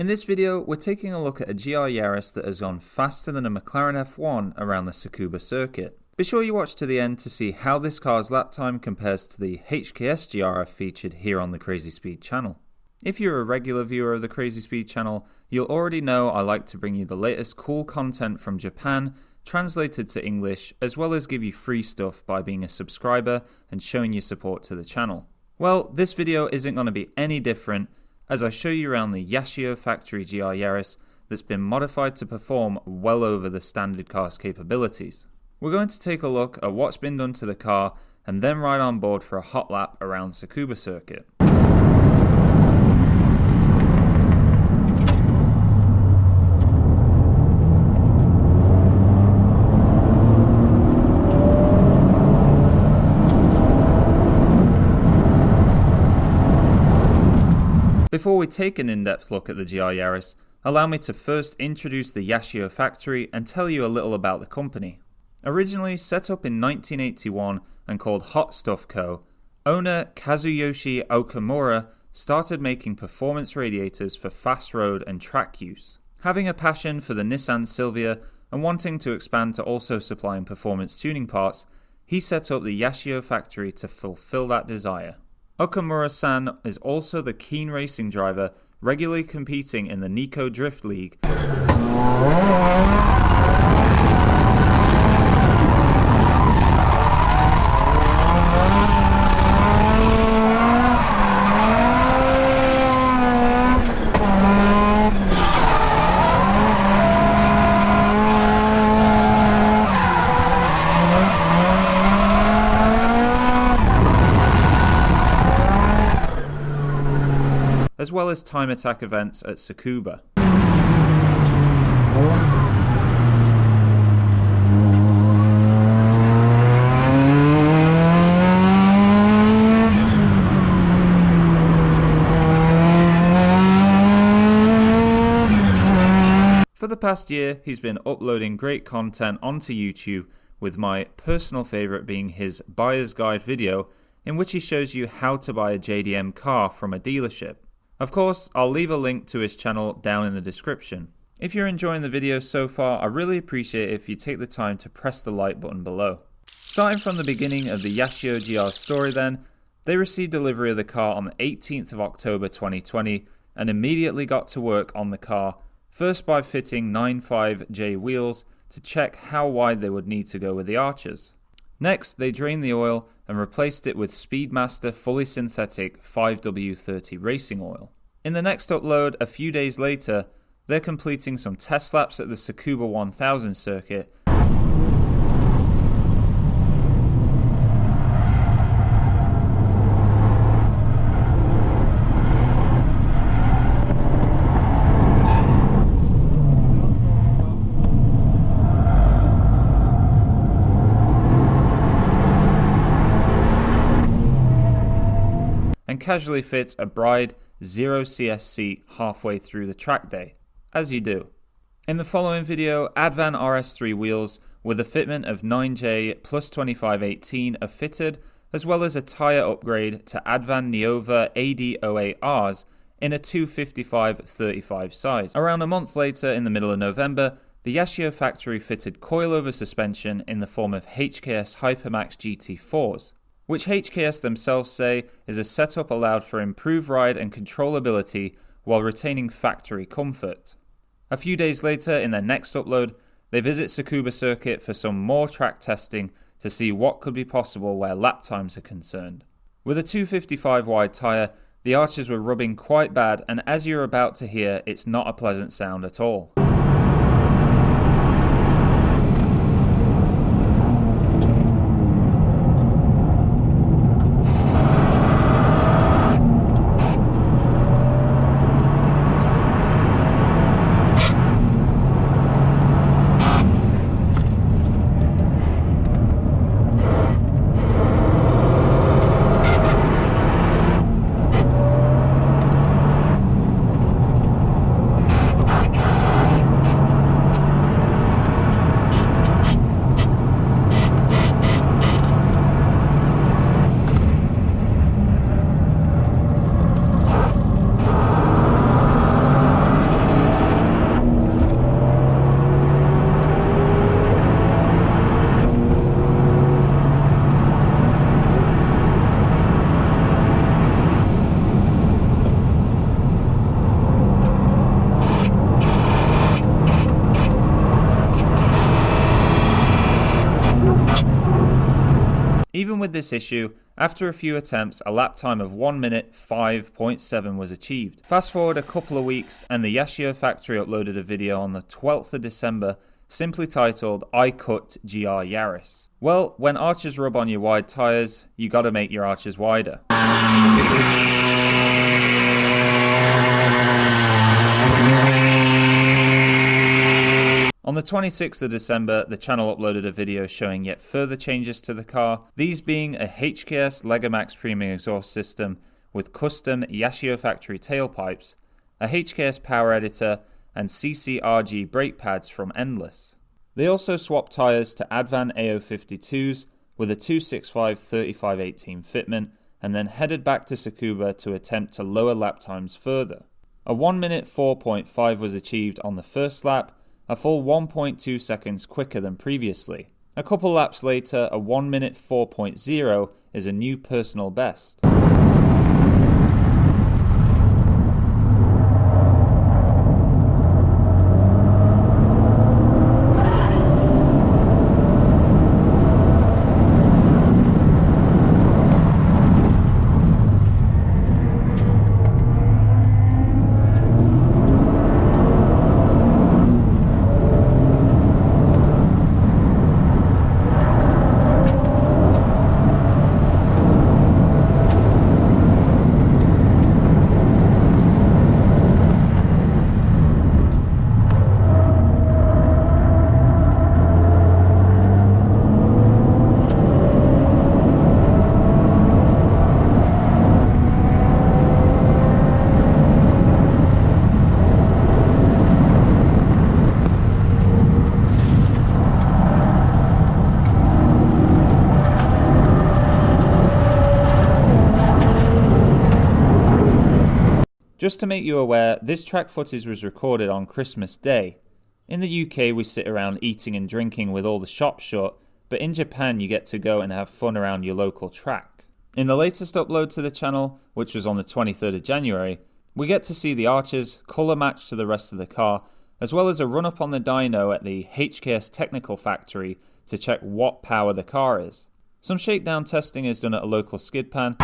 In this video, we're taking a look at a GR Yaris that has gone faster than a Mclaren F1 around the Tsukuba Circuit. Be sure you watch to the end to see how this car's lap time compares to the HKS GR I've featured here on the Crazy Speed channel. If you're a regular viewer of the Crazy Speed channel, you'll already know I like to bring you the latest cool content from Japan, translated to English, as well as give you free stuff by being a subscriber and showing your support to the channel. Well, this video isn't going to be any different, as I show you around the Yaris Factory GR Yaris that's been modified to perform well over the standard car's capabilities. We're going to take a look at what's been done to the car and then ride on board for a hot lap around Tsukuba Circuit. Before we take an in-depth look at the GR Yaris, allow me to first introduce the Yaris Factory and tell you a little about the company. Originally set up in 1981 and called Hot Stuff Co., owner Kazuyoshi Okamura started making performance radiators for fast road and track use. Having a passion for the Nissan Silvia and wanting to expand to also supplying performance tuning parts, he set up the Yaris Factory to fulfill that desire. Okamura-san is also the keen racing driver regularly competing in the Nico Drift League, as well as time attack events at Tsukuba. For the past year, he's been uploading great content onto YouTube, with my personal favourite being his buyer's guide video, in which he shows you how to buy a JDM car from a dealership. Of course, I'll leave a link to his channel down in the description. If you're enjoying the video so far, I really appreciate it if you take the time to press the like button below. Starting from the beginning of the Yaris GR story then, they received delivery of the car on the 18th of October 2020 and immediately got to work on the car, first by fitting 9.5J wheels to check how wide they would need to go with the arches. Next, they drained the oil and replaced it with Speedmaster fully synthetic 5W30 racing oil. In the next upload, a few days later, they're completing some test laps at the Tsukuba 1000 circuit, and casually fits a Bride 0CS seat halfway through the track day, as you do. In the following video, Advan RS3 wheels with a fitment of 9J plus 2518 are fitted, as well as a tyre upgrade to Advan Nuova AD08Rs in a 255/35 size. Around a month later, in the middle of November, the Yaris Factory fitted coilover suspension in the form of HKS Hypermax GT4s, which HKS themselves say is a setup allowed for improved ride and controllability while retaining factory comfort. A few days later, in their next upload, they visit Tsukuba Circuit for some more track testing to see what could be possible where lap times are concerned. With a 255 wide tyre, the arches were rubbing quite bad, and as you're about to hear, it's not a pleasant sound at all. Even with this issue, after a few attempts, a lap time of 1 minute 5.7 was achieved. Fast forward a couple of weeks and the Yaris Factory uploaded a video on the 12th of December simply titled "I Cut GR Yaris." Well, when arches rub on your wide tyres, you gotta make your arches wider. On the 26th of December, the channel uploaded a video showing yet further changes to the car, these being a HKS Legamax premium exhaust system with custom Yaris Factory tailpipes, a HKS power editor, and CCRG brake pads from Endless. They also swapped tyres to Advan AO52s with a 265/35/18 fitment and then headed back to Tsukuba to attempt to lower lap times further. A 1 minute 4.5 was achieved on the first lap, a full 1.2 seconds quicker than previously. A couple laps later, a 1 minute 4.0 is a new personal best. Just to make you aware, this track footage was recorded on Christmas Day. In the UK we sit around eating and drinking with all the shops shut, but in Japan you get to go and have fun around your local track. In the latest upload to the channel, which was on the 23rd of January, we get to see the arches colour match to the rest of the car, as well as a run up on the dyno at the HKS Technical Factory to check what power the car is. Some shakedown testing is done at a local skid pan,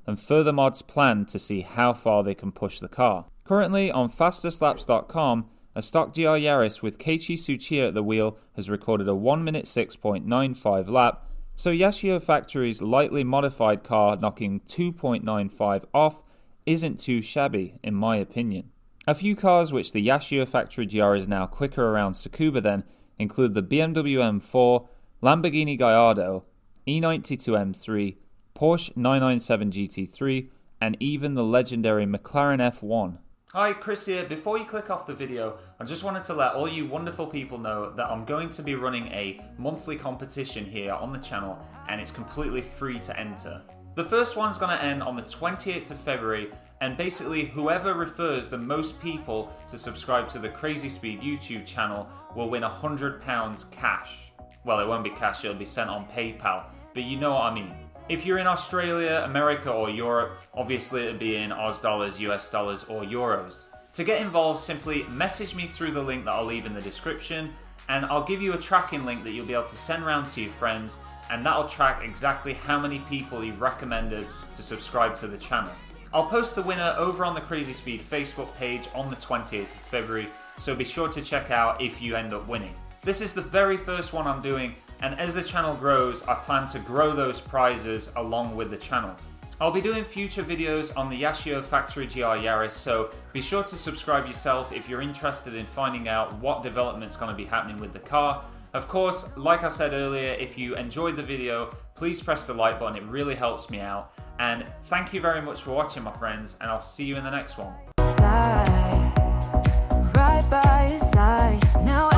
and further mods planned to see how far they can push the car. Currently on fastestlaps.com, a stock GR Yaris with Keiichi Tsuchiya at the wheel has recorded a 1 minute 6.95 lap, so Yaris Factory's lightly modified car knocking 2.95 off isn't too shabby in my opinion. A few cars which the Yaris Factory GR is now quicker around Tsukuba then include the BMW M4, Lamborghini Gallardo, E92 M3, Porsche 997 GT3, and even the legendary Mclaren F1. Hi, Chris here. Before you click off the video, I just wanted to let all you wonderful people know that I'm going to be running a monthly competition here on the channel, and it's completely free to enter. The first one's going to end on the 28th of February, and basically whoever refers the most people to subscribe to the Crazy Speed YouTube channel will win £100 cash. Well, it won't be cash, it'll be sent on PayPal, but you know what I mean. If you're in Australia, America or Europe, obviously it'll be in Oz dollars, US dollars or euros. To get involved, simply message me through the link that I'll leave in the description, and I'll give you a tracking link that you'll be able to send around to your friends, and that'll track exactly how many people you've recommended to subscribe to the channel. I'll post the winner over on the Crazy Speed Facebook page on the 28th of February, so be sure to check out if you end up winning. This is the very first one I'm doing, and as the channel grows, I plan to grow those prizes along with the channel. I'll be doing future videos on the Yaris Factory GR Yaris, so be sure to subscribe yourself if you're interested in finding out what development's going to be happening with the car. Of course, like I said earlier, if you enjoyed the video, please press the like button, it really helps me out. And thank you very much for watching, my friends, and I'll see you in the next one. Right by your side. Now